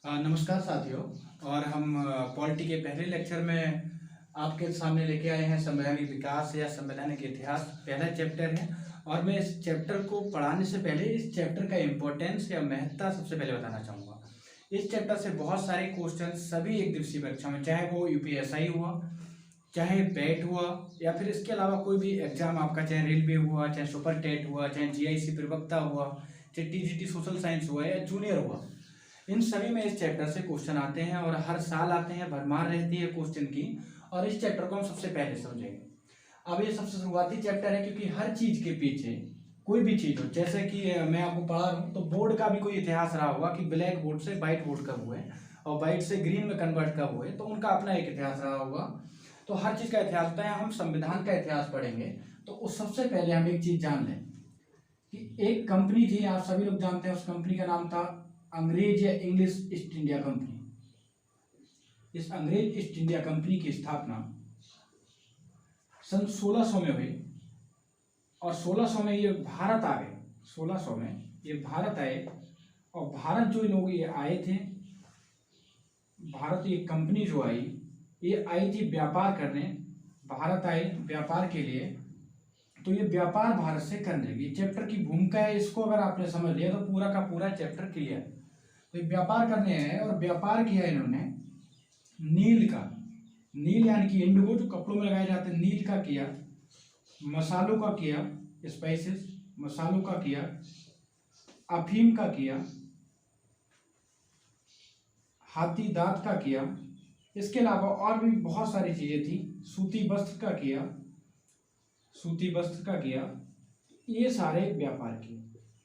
नमस्कार साथियों। और हम पॉलिटी के पहले लेक्चर में आपके सामने लेके आए हैं संवैधानिक विकास या संवैधानिक इतिहास। पहला चैप्टर है और मैं इस चैप्टर को पढ़ाने से पहले इस चैप्टर का इम्पोर्टेंस या महत्ता सबसे पहले बताना चाहूँगा। इस चैप्टर से बहुत सारे क्वेश्चन सभी एक दिवसीय परीक्षा में, चाहे वो यूपीएसआई हुआ, चाहे पेट हुआ, या फिर इसके अलावा कोई भी एग्जाम आपका, चाहे रेलवे हुआ, चाहे सुपर टेट हुआ, चाहे जीआईसी प्रवक्ता हुआ, चाहे टीजीटी सोशल साइंस हुआ या जूनियर हुआ, इन सभी में इस चैप्टर से क्वेश्चन आते हैं और हर साल आते हैं, भरमार रहती है क्वेश्चन की। और इस चैप्टर को हम सबसे पहले समझेंगे। अब ये सबसे शुरुआती चैप्टर है क्योंकि हर चीज के पीछे कोई भी चीज हो, जैसे कि मैं आपको पढ़ा रहा हूँ तो बोर्ड का भी कोई इतिहास रहा होगा कि ब्लैक बोर्ड से व्हाइट बोर्ड कब हुए और व्हाइट से ग्रीन में कन्वर्ट कब हुए, तो उनका अपना एक इतिहास रहा होगा। तो हर चीज का इतिहास होता है। हम संविधान का इतिहास पढ़ेंगे तो उस सबसे पहले हम एक चीज जान लें कि एक कंपनी थी, आप सभी लोग जानते हैं, उस कंपनी का नाम था अंग्रेज या इंग्लिश ईस्ट इंडिया कंपनी। इस अंग्रेज ईस्ट इंडिया कंपनी की स्थापना सन 1600 में हुई और 1600 में ये भारत आ गए। 1600 में ये भारत आए और भारत जो लोग ये आए थे, भारत ये कंपनी जो आई, ये आई थी व्यापार करने। भारत आए व्यापार के लिए, तो ये व्यापार भारत से करने लगी। चैप्टर की भूमिका है, इसको अगर आपने समझ लिया तो पूरा का पूरा चैप्टर क्लियर। तो व्यापार करने आए और व्यापार किया इन्होंने नील का, नील यानी कि इंडिगो जो कपड़ों में लगाए जाते हैं, नील का किया, मसालों का किया, स्पाइसेस मसालों का किया, अफीम का किया, हाथी दांत का किया, इसके अलावा और भी बहुत सारी चीजें थी। सूती वस्त्र का किया, सूती वस्त्र का किया, ये सारे व्यापार किए।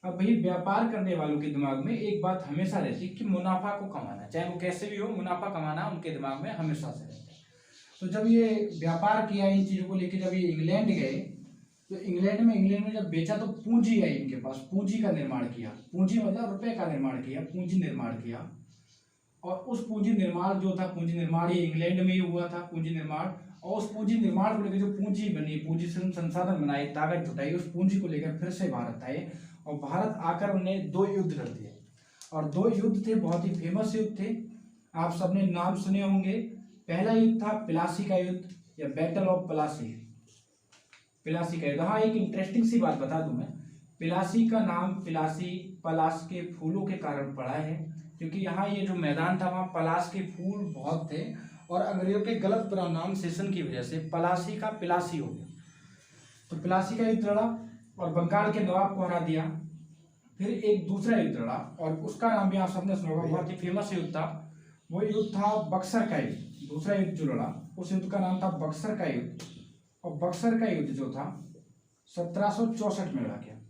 अब भाई व्यापार करने वालों के दिमाग में एक बात हमेशा रहती है कि मुनाफा को कमाना, चाहे वो कैसे भी हो, मुनाफा कमाना उनके दिमाग में हमेशा से रहता है। तो जब ये व्यापार किया इन चीज़ों को लेकर, जब ये इंग्लैंड गए तो इंग्लैंड में जब बेचा तो पूंजी आई इनके पास, पूंजी का निर्माण किया। पूंजी मतलब रुपए का निर्माण किया, पूंजी निर्माण किया। और उस पूंजी निर्माण जो था, पूंजी निर्माण ये इंग्लैंड में ही हुआ था, पूंजी निर्माण। और उस पूंजी निर्माण को लेकर जो पूंजी बनी, पूंजी से संसाधन बनाए, ताकत जुटाई, उस पूंजी को लेकर फिर से भारत आए और भारत आकर उन्होंने 2 युद्ध कर दिए। और 2 युद्ध थे, बहुत ही फेमस युद्ध थे, आप सबने नाम सुने होंगे। पहला युद्ध था प्लासी का युद्ध या बैटल ऑफ प्लासी, प्लासी का युद्ध। हाँ, एक इंटरेस्टिंग सी बात बता दूं मैं, प्लासी का नाम प्लासी पलाश के फूलों के कारण पड़ा है, क्योंकि यहाँ ये जो मैदान था वहाँ पलाश के फूल बहुत थे और अंग्रेजों के गलत प्रोनाउंसिएशन की वजह से पलासी का प्लासी हो गया। तो प्लासी का युद्ध लड़ा और बंगाल के नवाब को हरा दिया। फिर एक दूसरा युद्ध लड़ा और उसका नाम भी आप सबने सुना होगा, बहुत ही फेमस युद्ध था। वो युद्ध था बक्सर का युद्ध। दूसरा युद्ध जो लड़ा उस युद्ध का नाम था बक्सर का युद्ध। और बक्सर का युद्ध जो था 1764 में लड़ा गया।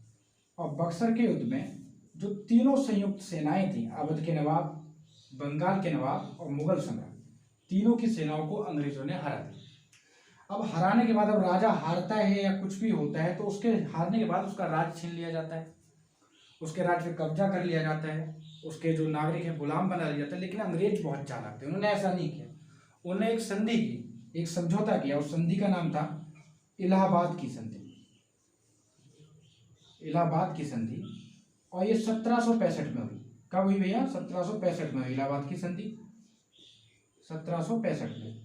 और बक्सर के युद्ध में जो तीनों संयुक्त सेनाएं थी, अवध के नवाब, बंगाल के नवाब और मुगल सम्राट, तीनों की सेनाओं को अंग्रेजों ने हरा दिया। अब हराने के बाद, अब राजा हारता है या कुछ भी होता है तो उसके हारने के बाद उसका राज छीन लिया जाता है, उसके राज्य पे कब्जा कर लिया जाता है, उसके जो नागरिक हैं गुलाम बना लिया जाता है। लेकिन अंग्रेज बहुत चालाक थे, उन्होंने ऐसा नहीं किया। उन्होंने एक संधि की, एक समझौता किया। उस संधि का नाम था इलाहाबाद की संधि, इलाहाबाद की संधि। और ये 1765 में हुई। कब हुई भैया? 1765 में हुई इलाहाबाद की संधि, 1765 में।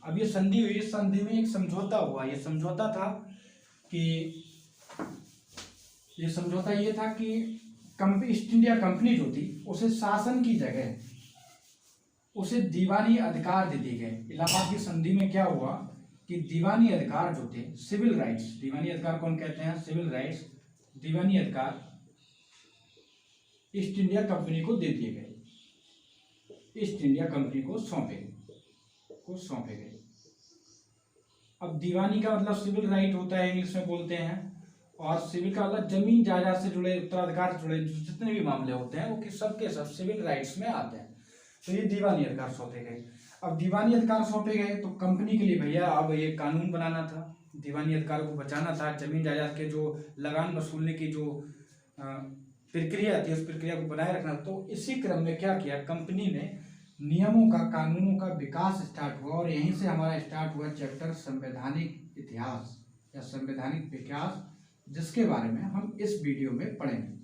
अब ये संधि हुई, इस संधि में एक समझौता हुआ। ये समझौता था कि ईस्ट इंडिया कंपनी जो थी उसे शासन की जगह उसे दीवानी अधिकार दे दिए गए। इलाहाबाद की संधि में क्या हुआ कि दीवानी अधिकार जो थे, सिविल राइट्स, दीवानी अधिकार कौन कहते हैं? सिविल राइट्स, दीवानी अधिकार ईस्ट इंडिया कंपनी को दे दिए गए, ईस्ट इंडिया कंपनी को सौंपे गए। अब दीवानी का मतलब सिविल राइट होता है, इंग्लिश में बोलते हैं, और सिविल का मतलब जमीन जायदाद से जुड़े, उत्तराधिकार से जुड़े जितने भी मामले होते हैं वो सब के सब सिविल राइट्स में आते हैं। तो ये दीवानी अधिकार सौंपे गए। अब दीवानी अधिकार सौंपे गए तो कंपनी के लिए भैया अब ये कानून बनाना था, दीवानी अधिकार को बचाना था, जमीन जायदाद के जो लगान वसूलने की जो प्रक्रिया थी उस प्रक्रिया को बनाए रखना। तो इसी क्रम में क्या किया, कंपनी ने नियमों का, कानूनों का विकास स्टार्ट हुआ। और यहीं से हमारा स्टार्ट हुआ चैप्टर संवैधानिक इतिहास या संवैधानिक विकास, जिसके बारे में हम इस वीडियो में पढ़ेंगे।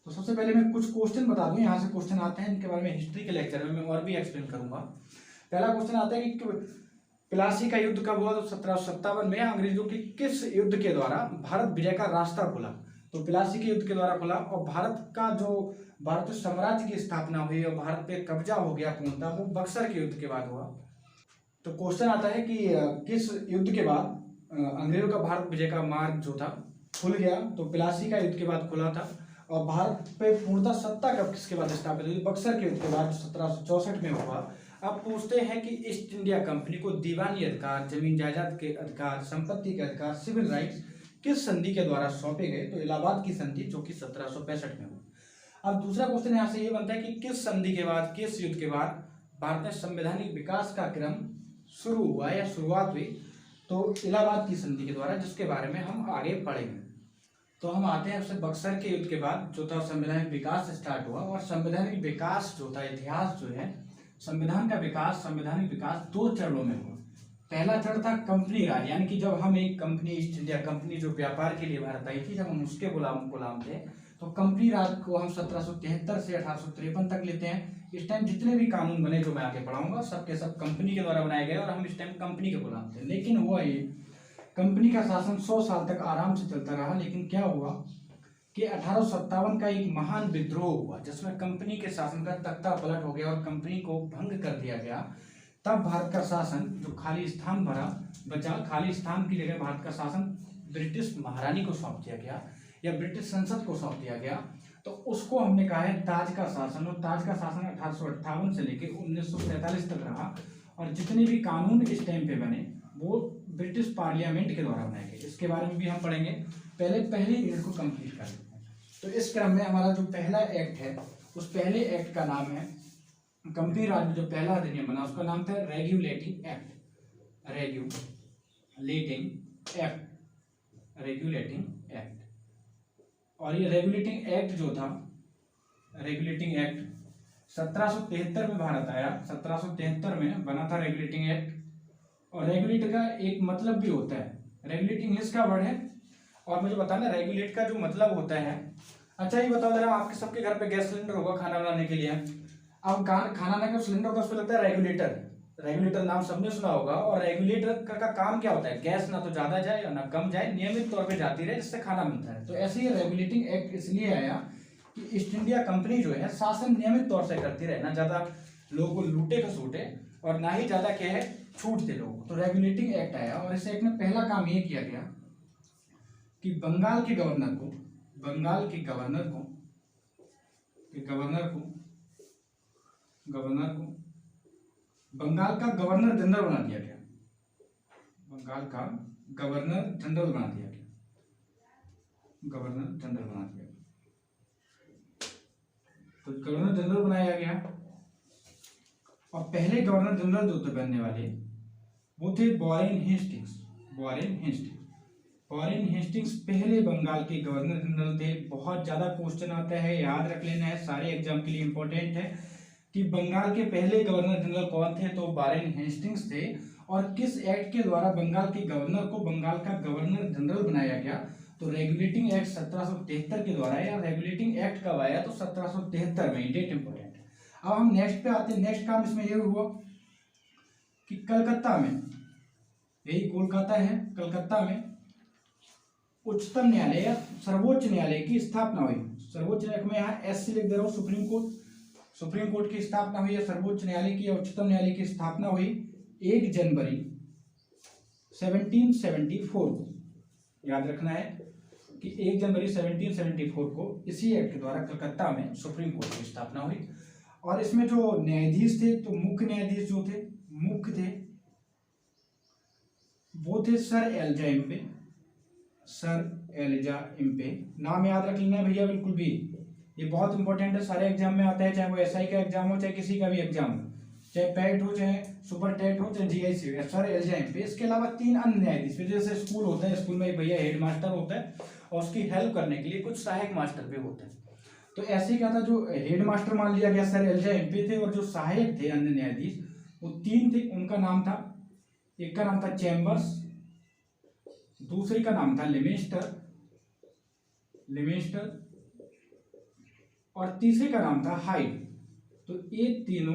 तो तो सबसे पहले मैं कुछ क्वेश्चन बता दूं, यहाँ से क्वेश्चन आते हैं, इनके बारे में हिस्ट्री के लेक्चर में मैं और भी एक्सप्लेन करूंगा। पहला क्वेश्चन आता है कि प्लासी का युद्ध कब हुआ? तो 1757 में अंग्रेजों की किस युद्ध के द्वारा भारत विजय का रास्ता खुला? तो प्लासी के युद्ध के द्वारा खुला। और भारत का जो भारतीय साम्राज्य की स्थापना हुई और भारत पे कब्जा हो गया पूर्णतः, वो बक्सर के युद्ध के बाद हुआ। तो क्वेश्चन आता है कि किस युद्ध के बाद अंग्रेजों का भारत विजय का मार्ग जो था खुल गया? तो प्लासी का युद्ध के बाद खुला था। और भारत पे पूर्णतः सत्ता कब किसके बाद स्थापित हुई? बक्सर के युद्ध के बाद 1764 में हुआ। अब पूछते हैं कि ईस्ट इंडिया कंपनी को दीवानी अधिकार, जमीन जायदाद के अधिकार, संपत्ति के अधिकार, सिविल राइट्स किस संधि के द्वारा सौंपे गए? तो इलाहाबाद की संधि, जो कि 1765 में हुई। अब दूसरा क्वेश्चन यहाँ से ये बनता है कि किस संधि के बाद, किस युद्ध के बाद भारत में संवैधानिक विकास का क्रम शुरू हुआ या शुरुआत हुई? तो इलाहाबाद की संधि के द्वारा, जिसके बारे में हम आगे पढ़ेंगे। तो हम आते हैं उससे बक्सर के युद्ध के बाद जो था संवैधानिक विकास स्टार्ट हुआ। और संवैधानिक विकास जो था, इतिहास जो है संविधान का विकास, संवैधानिक विकास 2 चरणों में हुआ। पहला चरण था कंपनी राज, यानी कि जब हम एक कंपनी, ईस्ट इंडिया कंपनी जो व्यापार के लिए भारत आई थी, जब हम उसके गुलाम थे, तो कंपनी राज को हम 1773 से 1853 तक लेते हैं। इस टाइम जितने भी कानून बने जो मैं आगे पढ़ाऊंगा, सबके सब कंपनी के द्वारा बनाए गए और हम इस टाइम कंपनी के गुलाम थे। लेकिन हुआ ये, कंपनी का शासन 100 साल तक आराम से चलता रहा। लेकिन क्या हुआ कि 1857 का एक महान विद्रोह हुआ, जिसमें कंपनी के शासन का तख्ता पलट हो गया और कंपनी को भंग कर दिया गया। तब भारत का शासन जो खाली स्थान बचा, खाली स्थान की जगह भारत का शासन ब्रिटिश महारानी को सौंप दिया गया या ब्रिटिश संसद को सौंप दिया गया। तो उसको हमने कहा है ताज का शासन। और ताज का शासन 1858 से लेकर 1947 तक रहा। और जितने भी कानून इस टाइम पे बने वो ब्रिटिश पार्लियामेंट के द्वारा बनाए गए। इसके बारे में भी हम पढ़ेंगे। पहले यूनिट को कंप्लीट कर लेते हैं। तो इस क्रम में हमारा जो पहला एक्ट है, उस पहले एक्ट का नाम है, कंपनी राज में जो पहला अधिनियम बना उसका नाम था रेगुलेटिंग एक्ट। Regulating act. और ये रेगुलेटिंग एक्ट जो था, रेगुलेटिंग एक्ट 1773 में भारत आया। 1773 में बना था रेगुलेटिंग एक्ट। और रेगुलेट का एक मतलब भी होता है, रेगुलेट इंग्लिश का वर्ड है। और मुझे बताना रेगुलेट का जो मतलब होता है। अच्छा ये बताओ जरा, आपके सबके घर पे गैस सिलेंडर होगा खाना बनाने के लिए। अब खाना बनाने का सिलेंडर होता है, उसमें लगता है रेगुलेटर नाम सबने सुना होगा। और रेगुलेटर का काम क्या होता है? गैस ना तो ज्यादा जाए और ना कम जाए, नियमित तौर पे जाती रहे, जिससे खाना बनता है। तो ऐसे ही रेगुलेटिंग एक्ट इसलिए आया कि ईस्ट इंडिया कंपनी जो है शासन नियमित तौर से करती रहे, ना ज्यादा लोगों को लूटे खसूटे और ना ही ज्यादा क्या है छूट दे लोगों को। तो रेगुलेटिंग एक्ट आया। और इस एक्ट में पहला काम ये किया गया कि बंगाल के गवर्नर को बंगाल का गवर्नर जनरल बना दिया गया। बंगाल का गवर्नर जनरल बना दिया गया। तो गवर्नर जनरल बनाया गया। और पहले गवर्नर जनरल जो थे बनने वाले वो थे वॉरेन हेस्टिंग्स पहले बंगाल के गवर्नर जनरल थे। बहुत ज्यादा क्वेश्चन आता है, याद रख लेना है, सारे एग्जाम के लिए इंपॉर्टेंट है कि बंगाल के पहले गवर्नर जनरल कौन थे? तो वॉरेन हेस्टिंग्स थे। और किस एक्ट के द्वारा बंगाल के गवर्नर को बंगाल का गवर्नर जनरल बनाया गया? तो रेगुलेटिंग एक्ट 1773 के द्वारा। या रेगुलेटिंग एक्ट कब आया? तो 1773 में। Date important. अब हम नेक्स्ट पे आते हैं। नेक्स्ट काम इसमें यह हुआ कि कलकत्ता में, यही कोलकाता है, कलकत्ता में उच्चतम न्यायालय या सर्वोच्च न्यायालय की स्थापना हुई। सर्वोच्च न्यायालय में यहाँ SC लिख दे रहा हूँ, सुप्रीम कोर्ट की स्थापना हुई है। सर्वोच्च न्यायालय की या उच्चतम न्यायालय की स्थापना हुई 1 जनवरी 1774 को। याद रखना है कि 1 जनवरी 1774 को इसी एक्ट के द्वारा कलकत्ता में सुप्रीम कोर्ट की स्थापना हुई। और इसमें जो न्यायाधीश थे, तो मुख्य न्यायाधीश जो थे, वो थे सर एलिजा इम्पे। नाम याद रख लेना भैया बिल्कुल भी, ये बहुत इंपॉर्टेंट है, सारे एग्जाम में आता है, चाहे वो SI का एग्जाम हो, चाहे किसी का भी एग्जाम हो, चाहे पैट हो, चाहे सुपर टेट हो, चाहे GIC हो, सर एलिजा इम्पे। इसके अलावा 3 अन्य न्यायाधीश, जैसे स्कूल होता है, स्कूल में एक भैया हेड मास्टर होता है और उसकी हेल्प करने के लिए कुछ सहायक मास्टर भी होते हैं। तो ऐसे क्या था, जो हेड मास्टर मान लिया गया सर एलिजा इम्पे थे, और जो सहायक थे अन्य न्यायाधीश वो 3 थे। उनका नाम था, एक का नाम था चैम्बर्स, दूसरी का नाम था लिमेस्टर और तीसरे का नाम था हाइड। तो ये तीनों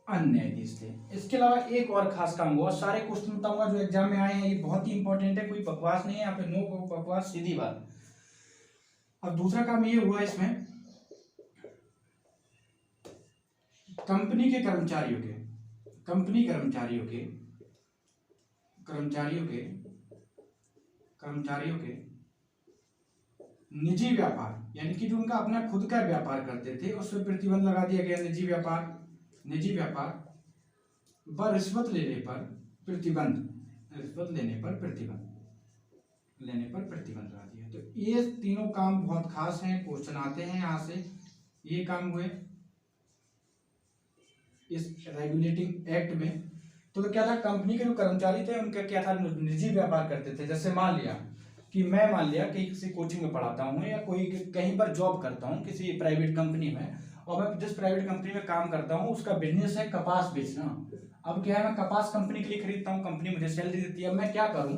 अन्य न्यायाधीश थे। इसके अलावा एक और खास काम हुआ, सारे क्वेश्चन बताऊंगा जो एग्जाम में आए हैं, ये बहुत ही इंपॉर्टेंट है, कोई बकवास नहीं है यहाँ पे, नो बकवास, सीधी बात। अब दूसरा काम ये हुआ इसमें, कंपनी के कर्मचारियों के निजी व्यापार, यानी कि जो उनका अपना खुद का व्यापार करते थे उस पर प्रतिबंध लगा दिया गया। निजी व्यापार व रिश्वत लेने पर प्रतिबंध लगा दिया। तो ये तीनों काम बहुत खास हैं, क्वेश्चन आते हैं यहाँ से। ये काम हुए इस रेगुलेटिंग एक्ट में। तो क्या था, कंपनी के जो कर्मचारी थे उनका क्या था, निजी व्यापार करते थे। जैसे मान लिया कि किसी कोचिंग में पढ़ाता हूँ या कोई कहीं पर जॉब करता हूँ किसी प्राइवेट कंपनी में, और मैं जिस प्राइवेट कंपनी में काम करता हूँ उसका बिजनेस है कपास बेचना। अब क्या है, मैं कपास कंपनी के लिए खरीदता हूँ, कंपनी मुझे सैलरी देती है। अब मैं क्या करूँ,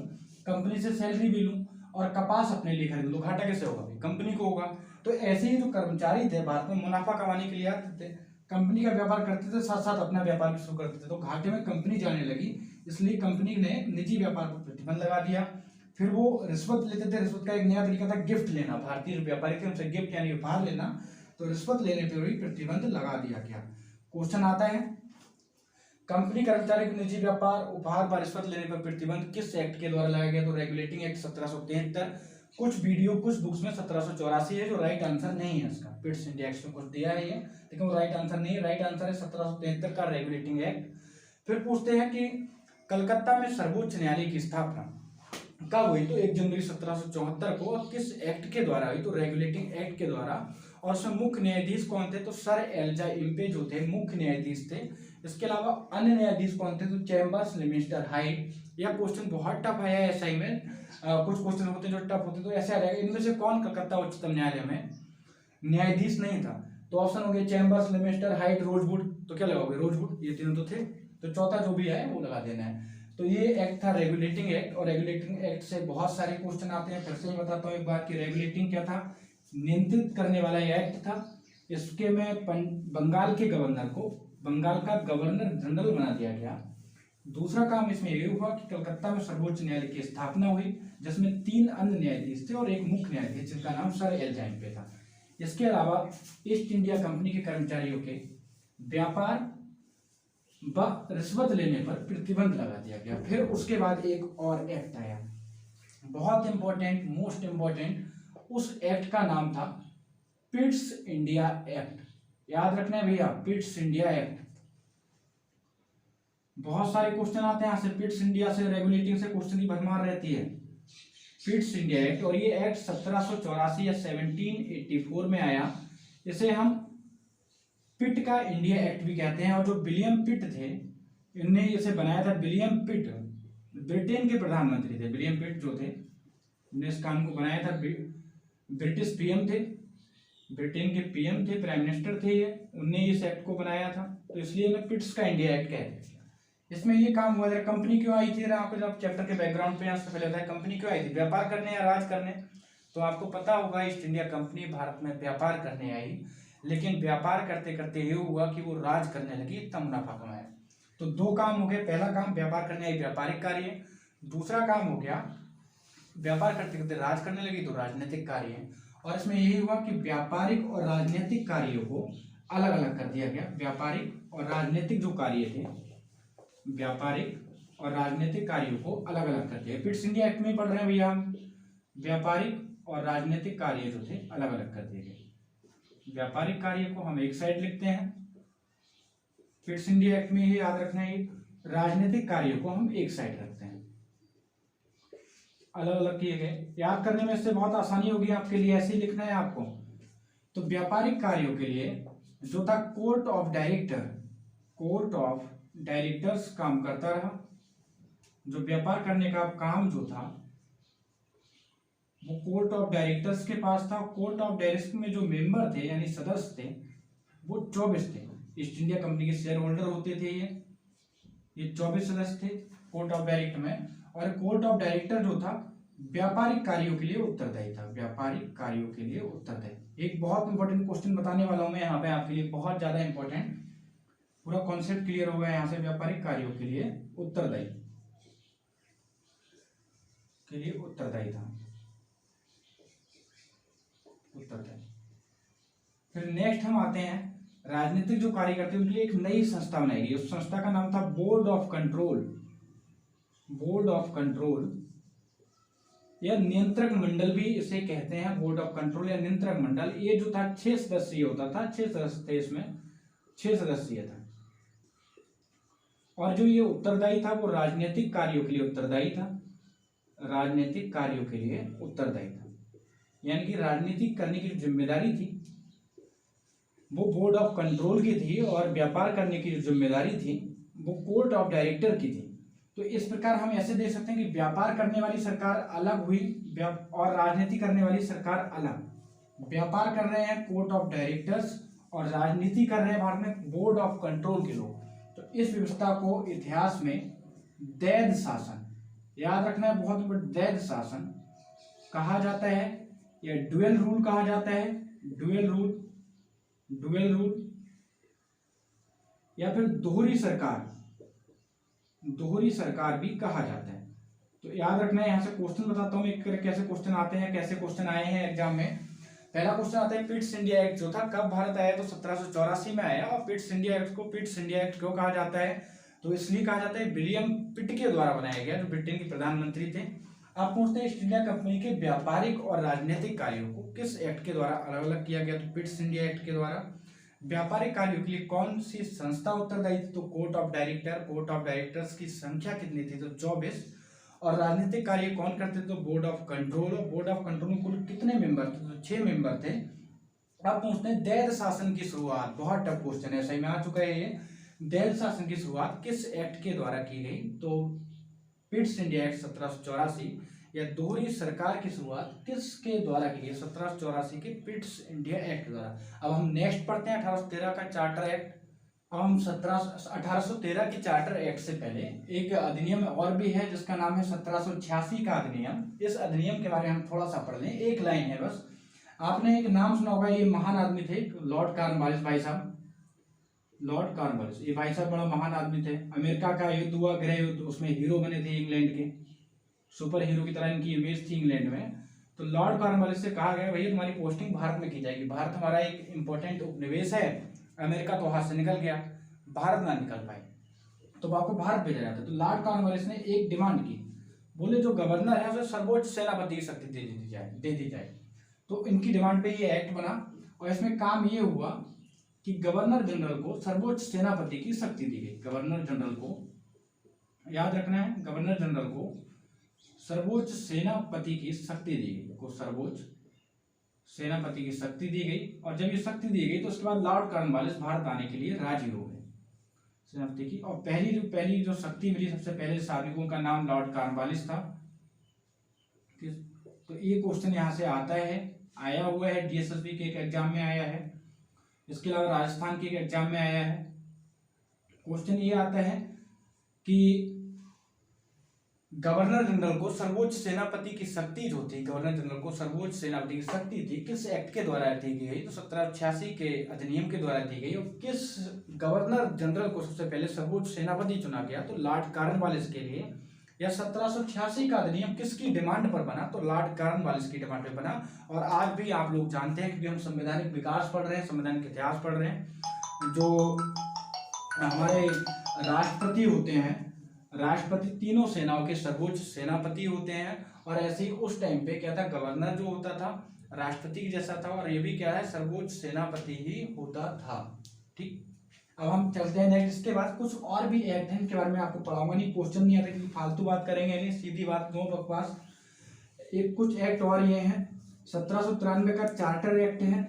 कंपनी से सैलरी भी लूँ और कपास अपने लिए खरीद लूँ, घाटा कैसे होगा, कंपनी को होगा। तो ऐसे ही जो कर्मचारी थे भारत में मुनाफा कमाने के लिए आते थे, कंपनी का व्यापार करते थे, साथ साथ अपना व्यापार भी शुरू करते थे। तो घाटे में कंपनी जाने लगी, इसलिए कंपनी ने निजी व्यापार पर प्रतिबंध लगा दिया। फिर वो रिश्वत लेते थे। रिश्वत का एक नया तरीका था गिफ्ट लेना, भारतीय व्यापारी थे उनसे गिफ्ट यानी उपहार लेना, तो रिश्वत लेने पर भी प्रतिबंध लगा दिया गया। क्वेश्चन आता है, कंपनी कर्मचारी को निजी व्यापार, उपहार व रिश्वत लेने पर प्रतिबंध किस एक्ट के द्वारा लगाया गया? तो रेगुलेटिंग एक्ट 1773। कुछ बुक्स में 1784 है, जो राइट आंसर नहीं है इसका। पिट्स इंडिया एक्ट में कुछ दिया है ये, लेकिन वो राइट आंसर नहीं है। राइट आंसर है 1773 का रेगुलेटिंग एक्ट। फिर पूछते हैं कि कलकत्ता में सर्वोच्च न्यायालय की स्थापना कब हुई? तो 1 जनवरी 1774 को। किस एक्ट के द्वारा हुई? तो रेगुलेटिंग एक्ट के द्वारा। और उसमें मुख्य न्यायाधीश कौन थे? तो सर एलिजा इम्पे जो थे मुख्य न्यायाधीश थे। इसके अलावा अन्य न्यायाधीश कौन थे? तो चैम्बर्स, लिविंगस्टन, हाइड। यह क्वेश्चन बहुत टफ आया है एसआई में। कुछ क्वेश्चन होते हैं जो टफ होते, तो ऐसे आ जाएगा। इनमें से कौन कलकत्ता उच्चतम न्यायालय में न्यायाधीश नहीं था? तो ऑप्शन हो गए चैम्बर्स, लिविंगस्टन, हाइड, रोजवुड। तो क्या लगाओगे? रोजवुड, ये तीनों तो थे। तो चौथा जो भी है वो लगा देना है। तो ये एक्ट था रेगुलेटिंग एक्ट, और रेगुलेटिंग एक्ट से बहुत सारे क्वेश्चन आते हैं। फिर से बताता हूँ एक बार कि रेगुलेटिंग क्या था, नियंत्रित करने वाला ये एक्ट था। इसके में बंगाल के गवर्नर को बंगाल का गवर्नर जनरल बना दिया गया। दूसरा काम इसमें ये हुआ कि कलकत्ता में सर्वोच्च न्यायालय की स्थापना हुई, जिसमें 3 अन्य न्यायाधीश थे और एक मुख्य न्यायाधीश जिनका नाम सर एलिजा इम्पे था। इसके अलावा ईस्ट इंडिया कंपनी के कर्मचारियों के व्यापार व रिश्वत लेने पर प्रतिबंध लगा दिया गया। फिर उसके बाद एक और एक्ट आया, बहुत इंपॉर्टेंट, मोस्ट इंपॉर्टेंट। उस एक्ट का नाम था पिट्स इंडिया एक्ट। याद रखना है भैया, पिट्स इंडिया एक्ट। बहुत सारे क्वेश्चन आते हैं यहाँ से, पिट्स इंडिया से, रेगुलेटिंग से क्वेश्चन की भरमार रहती है। पिट्स इंडिया एक्ट, और ये एक्ट 1784 या 1784 में आया। इसे हम पिट का इंडिया एक्ट भी कहते हैं। और जो विलियम पिट थे, इनने इसे बनाया था। विलियम पिट ब्रिटेन के प्रधानमंत्री थे। विलियम पिट जो थे, इन्होंने इस कानून को बनाया था। ब्रिटिश पीएम थे, ब्रिटेन के पीएम थे, प्राइम मिनिस्टर थे ये, उनने इस एक्ट को बनाया था। तो इसलिए इन्हें पिट्स का इंडिया एक्ट कहते हैं। इसमें ये काम हुआ था, कंपनी क्यों आई थी? आपको जब चैप्टर के बैकग्राउंड पे यहाँ से पहले होता है, कंपनी क्यों आई थी? व्यापार करने या राज करने? तो आपको पता होगा ईस्ट इंडिया कंपनी भारत में व्यापार करने आई, लेकिन व्यापार करते करते ये हुआ कि वो राज करने लगी, इतना मुनाफा कमाया। तो 2 काम हो गए। पहला काम व्यापार करने आई, व्यापारिक कार्य। दूसरा काम हो गया व्यापार करते करते राज करने लगी, तो राजनीतिक कार्य। और इसमें यही हुआ कि व्यापारिक और राजनीतिक कार्यों को अलग अलग कर दिया गया। व्यापारिक और राजनीतिक जो कार्य थे, व्यापारिक और राजनीतिक कार्यों को अलग अलग कर दिया। पिट्स इंडिया एक्ट में पढ़ रहे हैं भैया हम, व्यापारिक और राजनीतिक कार्य जो थे अलग अलग कर दिए गए। व्यापारिक कार्य को हम एक साइड लिखते हैं, पिट्स इंडिया एक्ट में ये याद रखना है। राजनीतिक कार्य को हम एक साइड रखते हैं, अलग अलग किए गए। याद करने में इससे बहुत आसानी होगी आपके लिए, ऐसे ही लिखना है आपको। तो व्यापारिक कार्यों के लिए जो था कोर्ट ऑफ डायरेक्टर्स काम करता रहा। जो व्यापार करने का काम जो था वो कोर्ट ऑफ डायरेक्टर्स के पास था। कोर्ट ऑफ डायरेक्टर्स में जो मेंबर थे यानी सदस्य थे वो 24 थे। ईस्ट इंडिया कंपनी के शेयर होल्डर होते थे ये 24 सदस्य थे कोर्ट ऑफ डायरेक्टर में। और कोर्ट ऑफ डायरेक्टर जो था व्यापारिक कार्यों के लिए उत्तरदायी था, व्यापारिक कार्यों के लिए उत्तरदायी। एक बहुत इंपॉर्टेंट क्वेश्चन बताने वाला हूं मैं यहाँ पे आपके लिए, बहुत ज्यादा इंपॉर्टेंट, पूरा कॉन्सेप्ट क्लियर होगा यहाँ से। व्यापारिक कार्यों के लिए उत्तरदायी, के लिए उत्तरदायी था, उत्तरदायी। फिर नेक्स्ट हम आते हैं, राजनीतिक जो कार्य करते हैं उनके लिए एक नई संस्था बनाई गई। उस संस्था का नाम था board of control, board of control या नियंत्रक मंडल भी इसे कहते हैं, बोर्ड ऑफ कंट्रोल या नियंत्रक मंडल। ये जो था 6 सदस्यीय होता था, 6 सदस्य थे इसमें, 6 सदस्यीय था। और जो ये उत्तरदायी था वो राजनीतिक कार्यों के लिए उत्तरदायी था, राजनीतिक कार्यों के लिए उत्तरदायी था। यानी कि राजनीति करने की जो जिम्मेदारी थी वो बोर्ड ऑफ कंट्रोल की थी, और व्यापार करने की जो जिम्मेदारी थी वो कोर्ट ऑफ डायरेक्टर की थी। तो इस प्रकार हम ऐसे देख सकते हैं कि व्यापार करने वाली सरकार अलग हुई और राजनीति करने वाली सरकार अलग। व्यापार कर रहे हैं कोर्ट ऑफ डायरेक्टर्स और राजनीति कर रहे हैं भारत में बोर्ड ऑफ कंट्रोल के लोग। तो इस व्यवस्था को इतिहास में दैध शासन, याद रखना है बहुत बड़ा, दैध शासन कहा जाता है या ड्यूअल रूल कहा जाता है, ड्यूअल रूल, ड्यूअल रूल या फिर दोहरी सरकार, दोहरी सरकार भी कहा जाता है। तो याद रखना है, यहाँ से क्वेश्चन बताता हूँ एक करके कैसे क्वेश्चन आते हैं, कैसे क्वेश्चन आए हैं एग्जाम में। पहला क्वेश्चन आता है पिट्स इंडिया एक्ट जो था कब भारत आया, तो 1784 में आया। और पिट्स इंडिया एक्ट को पिट्स इंडिया एक्ट क्यों कहा जाता है, तो इसलिए कहा जाता है विलियम पिट के द्वारा बनाया गया, जो ब्रिटेन के प्रधानमंत्री थे। आप पूछते हैं ईस्ट इंडिया कंपनी के व्यापारिक और राजनीतिक कार्यों को किस एक्ट के द्वारा अलग अलग किया गया, तो पिट्स इंडिया एक्ट के द्वारा। व्यापारिक कार्यों के लिए कौन सी संस्था उत्तरदायी थी, तो court of director, court of directors की संख्या कितनी थी, तो 24। और राजनीतिक कार्य कौन करते थे, तो बोर्ड ऑफ कंट्रोल, और बोर्ड ऑफ कंट्रोल में कुल कितने मेंबर थे, तो 6 मेंबर थे। अब पूछते हैं दैध शासन की शुरुआत, बहुत टफ क्वेश्चन है, सही में आ चुका है ये। दैध शासन की शुरुआत किस एक्ट के द्वारा की गई, तो पिट्स इंडिया एक्ट 1784, या दोहरी सरकार की शुरुआत किसके द्वारा की गई, 1784 के पिट्स इंडिया एक्ट द्वारा। अब हम नेक्स्ट पढ़ते हैं 1813 का चार्टर एक्ट। अब हम 1813 के चार्टर एक्ट से पहले एक अधिनियम और भी है जिसका नाम है 1786 का अधिनियम। इस अधिनियम के बारे में हम थोड़ा सा पढ़ लें, एक लाइन है बस। आपने एक नाम सुना होगा, ये महान आदमी थे लॉर्ड कॉर्नवालिस भाई साहब, लॉर्ड कॉर्नवालिस, ये भाई साहब बड़ा महान आदमी थे। अमेरिका का युद्ध हुआ, गृह युद्ध, उसमें हीरो बने थे, इंग्लैंड के सुपर हीरो की तरह इनकी इमेज थी इंग्लैंड में। तो लॉर्ड कॉर्नवालिस से कहा गया भैया तुम्हारी पोस्टिंग भारत में की जाएगी, भारत हमारा एक इंपॉर्टेंट उपनिवेश है, अमेरिका तो हाथ से निकल गया, भारत ना निकल पाए, तो आपको भारत भेजा जाता है। तो लॉर्ड कॉर्नवालिस ने एक डिमांड की, बोले जो गवर्नर है उसे सर्वोच्च सेनापति की शक्ति दे दी जाए। तो इनकी डिमांड पे ये एक्ट बना, और इसमें काम ये हुआ कि गवर्नर जनरल को सर्वोच्च सेनापति की शक्ति दी गई। गवर्नर जनरल को, याद रखना है, गवर्नर जनरल को सर्वोच्च सेनापति की शक्ति दी गई, को सर्वोच्च सेनापति की शक्ति दी गई। और जब ये शक्ति दी गई तो उसके बाद लॉर्ड कॉर्नवालिस भारत आने के लिए राजी हो गए सेनापति की। और पहली जो शक्ति मिली सबसे पहले साबिकों का नाम लॉर्ड कॉर्नवालिस था। तो ये क्वेश्चन यहाँ से आता है, आया हुआ है, डीएसएसबी के एक एग्जाम में आया है, इसके अलावा राजस्थान के एक एग्जाम में आया है। क्वेश्चन ये आता है कि गवर्नर जनरल को सर्वोच्च सेनापति की शक्ति जो थी, गवर्नर जनरल को सर्वोच्च सेनापति की शक्ति थी, किस एक्ट के द्वारा दी गई, तो 1786 के अधिनियम के द्वारा दी गई। और किस गवर्नर जनरल को सबसे पहले सर्वोच्च सेनापति चुना गया, तो लॉर्ड कॉर्नवालिस के लिए। या 1786 का अधिनियम किसकी डिमांड पर बना, तो लॉर्ड कॉर्नवालिस की डिमांड पर बना। और आज भी आप लोग जानते हैं, क्योंकि हम संवैधानिक विकास पढ़ रहे हैं, संवैधानिक इतिहास पढ़ रहे हैं, जो हमारे राष्ट्रपति होते हैं, राष्ट्रपति तीनों सेनाओं के सर्वोच्च सेनापति होते हैं। और ऐसे ही उस टाइम पे क्या था, गवर्नर जो होता था राष्ट्रपति की जैसा था, और ये भी क्या है, सर्वोच्च सेनापति ही होता था। ठीक, अब हम चलते हैं नेक्स्ट। इसके बाद कुछ और भी एक्ट हैं, इनके बारे में आपको पढ़ाऊंगा नहीं, क्वेश्चन नहीं आता, क्योंकि फालतू बात करेंगे नहीं, सीधी बात, नो बकवास। एक कुछ एक्ट और ये हैं, 1793 का चार्टर एक्ट है,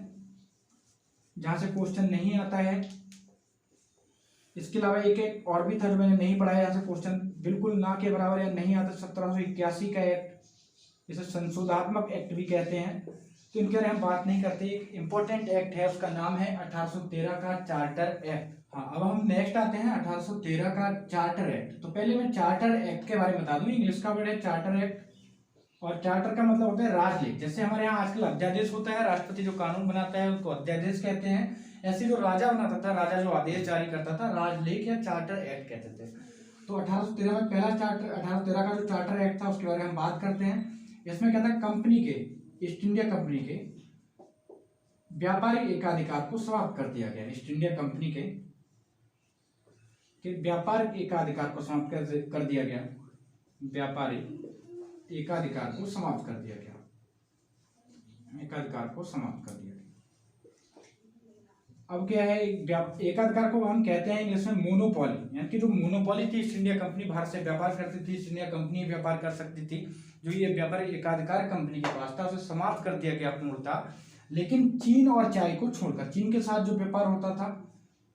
जहां से क्वेश्चन नहीं आता है। इसके अलावा एक और भी था जो मैंने नहीं पढ़ा है, यहाँ से क्वेश्चन बिल्कुल ना के बराबर या नहीं आता, 1781 का एक्ट, इसे संशोधात्मक एक्ट भी कहते हैं। तो इनके बारे में हम बात नहीं करते। एक इंपॉर्टेंट एक्ट है, उसका नाम है 1813 का चार्टर एक्ट। हाँ, अब हम नेक्स्ट आते हैं 1813 का चार्टर एक्ट। तो पहले मैं चार्टर एक्ट के बारे में बता दूं, इंग्लिश का वर्ड है चार्टर एक्ट। और चार्टर का मतलब होता है राजलेख। जैसे हमारे यहाँ आजकल अध्यादेश होता है, राष्ट्रपति जो कानून बनाता है उसको अध्यादेश कहते हैं। ऐसे जो राजा बनाता था, राजा जो आदेश जारी करता था, राजलेख या चार्टर एक्ट कहते थे। तो 1813 में पहला चार्टर, 1813 का जो चार्टर एक्ट था उसके बारे में हम बात करते हैं। इसमें क्या था, कंपनी के, ईस्ट इंडिया कंपनी के व्यापारिक एकाधिकार को समाप्त कर दिया गया। ईस्ट इंडिया कंपनी के व्यापारिक एकाधिकार को समाप्त कर दिया गया। व्यापारिक एकाधिकार को समाप्त कर दिया गया। एकाधिकार को समाप्त कर दिया गया। अब क्या है, एकाधिकार को हम कहते हैं इंग्लिश में मोनोपोली, यानी कि जो मोनोपोली थी, ईस्ट इंडिया कंपनी भारत से व्यापार करती थी, ईस्ट इंडिया कंपनी व्यापार कर सकती थी, जो ये व्यापारिक एकाधिकार कंपनी के पास था उसे समाप्त कर दिया गया पूर्णतः। लेकिन चीन और चाय को छोड़कर, चीन के साथ जो व्यापार होता था,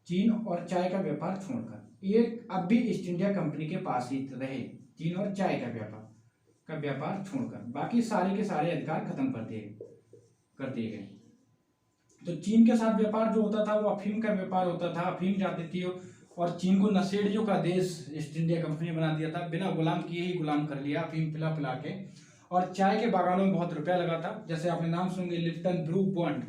चीन और चाय का व्यापार छोड़कर, ये अब भी ईस्ट इंडिया कंपनी के पास ही रहे। चीन और चाय का व्यापार छोड़कर बाकी सारे के सारे अधिकार खत्म कर दिए गए। तो चीन के साथ व्यापार जो होता था वो अफीम का व्यापार होता था, अफीम जाती थी, और चीन को नशेड़ियों का देश ईस्ट इंडिया कंपनी ने बना दिया था, बिना गुलाम किए ही गुलाम कर लिया, अफीम पिला के। और चाय के बागानों में बहुत रुपया लगा था, जैसे आपने नाम सुनेंगे लिप्टन ब्रू बॉन्ड,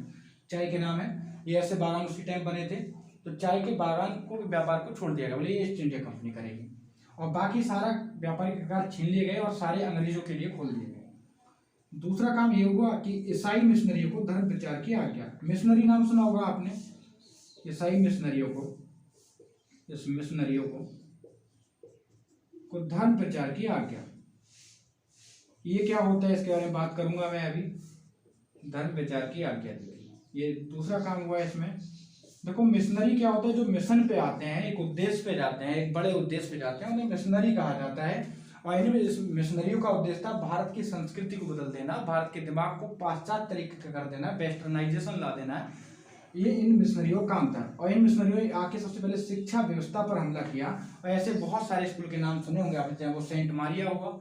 चाय के नाम है, ये ऐसे बागान उसी टाइम बने थे। तो चाय के बागान को, व्यापार को छोड़ दिया गया, बोले ईस्ट इंडिया कंपनी करेगी, और बाकी सारा व्यापारिक अधिकार छीन लिए गए और सारे अंग्रेजों के लिए खोल दिए गए। दूसरा काम ये हुआ कि ईसाई मिशनरियों को धर्म प्रचार की आज्ञा। मिशनरी नाम सुना होगा आपने, ईसाई मिशनरियों को, इस मिशनरियों को धर्म प्रचार की आज्ञा। ये क्या होता है इसके बारे में बात करूंगा मैं अभी। धर्म प्रचार की आज्ञा दी गई, ये दूसरा काम हुआ इसमें। देखो मिशनरी क्या होता है, जो मिशन पे आते हैं, एक उद्देश्य पे जाते हैं, एक बड़े उद्देश्य पे जाते हैं, उन्हें मिशनरी कहा जाता है। और इनमें इस मिशनरियों का उद्देश्य था भारत की संस्कृति को बदल देना, भारत के दिमाग को पाश्चात्य तरीके का कर देना, वेस्टर्नाइजेशन ला देना, ये इन मिशनरियों का काम था। और इन मिशनरियों आके सबसे पहले शिक्षा व्यवस्था पर हमला किया। और ऐसे बहुत सारे स्कूल के नाम सुने होंगे आपने, चाहे वो सेंट मारिया हुआ,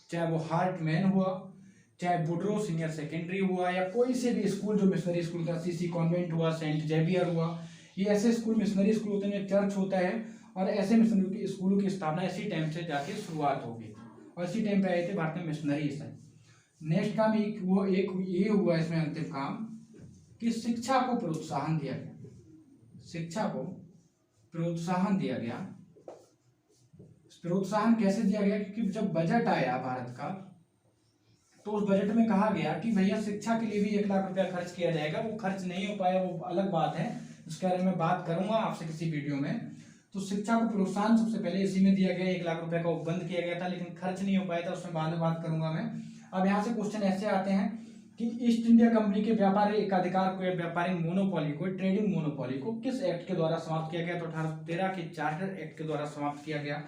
चाहे वो हार्टमैन हुआ, चाहे बुड्रो सीनियर सेकेंडरी हुआ, या कोई से भी स्कूल जो मिशनरी स्कूल था, सीसी कॉन्वेंट हुआ, सेंट जेवियर हुआ, ये ऐसे स्कूल मिशनरी स्कूल होते हैं, चर्च होता है। और ऐसे मिशनरी के स्कूलों की स्थापना इसी टाइम से जाके शुरुआत हो गई, और इसी टाइम पे आए थे भारत में मिशनरी। नेक्स्ट काम एक ये हुआ इसमें अंतिम काम कि शिक्षा को प्रोत्साहन दिया गया। शिक्षा को प्रोत्साहन दिया गया। प्रोत्साहन कैसे दिया गया, क्योंकि जब बजट आया भारत का तो उस बजट में कहा गया कि भैया शिक्षा के लिए भी 1 लाख रुपया खर्च किया जाएगा। वो खर्च नहीं हो पाया, वो अलग बात है, उसके बारे में बात करूंगा आपसे किसी वीडियो में। तो शिक्षा को प्रोत्साहन सबसे पहले इसी में दिया गया, 1 लाख रुपए का बंद किया गया था, लेकिन खर्च नहीं हो पाया था, उसमें बाद में बात करूंगा मैं। अब यहाँ से क्वेश्चन ऐसे आते हैं कि ईस्ट इंडिया कंपनी के व्यापारिक एकाधिकार को या व्यापारिक मोनोपोली को, ट्रेडिंग मोनोपोली को किस एक्ट के द्वारा समाप्त किया गया, तो 1813 के चार्टर एक्ट के द्वारा समाप्त किया गया।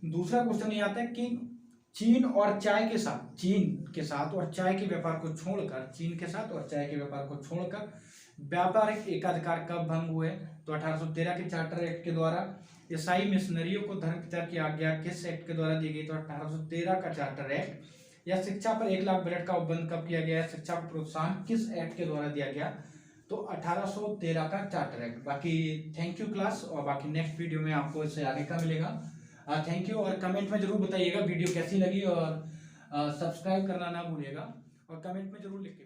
दूसरा क्वेश्चन ये आता है कि चीन और चाय के साथ, चीन के साथ और चाय के व्यापार को छोड़कर, चीन के साथ और चाय के व्यापार को छोड़कर व्यापारिक एकाधिकार कब भंग हुए, तो 1813 के चार्टर एक्ट के द्वारा। ईसाई मिशनरियों को धर्म प्रचार की आज्ञा किस एक्ट के द्वारा दी गई, तो 1813 का चार्टर एक्ट। या शिक्षा पर 1 लाख बजट का उपबंध कब किया गया है, शिक्षा को प्रोत्साहन किस एक्ट के द्वारा दिया गया, तो 1813 का चार्टर एक्ट। बाकी थैंक यू क्लास, और बाकी नेक्स्ट वीडियो में आपको इससे आगे का मिलेगा। थैंक यू, और कमेंट में जरूर बताइएगा वीडियो कैसी लगी, और सब्सक्राइब करना ना भूलिएगा, और कमेंट में जरूर लिख के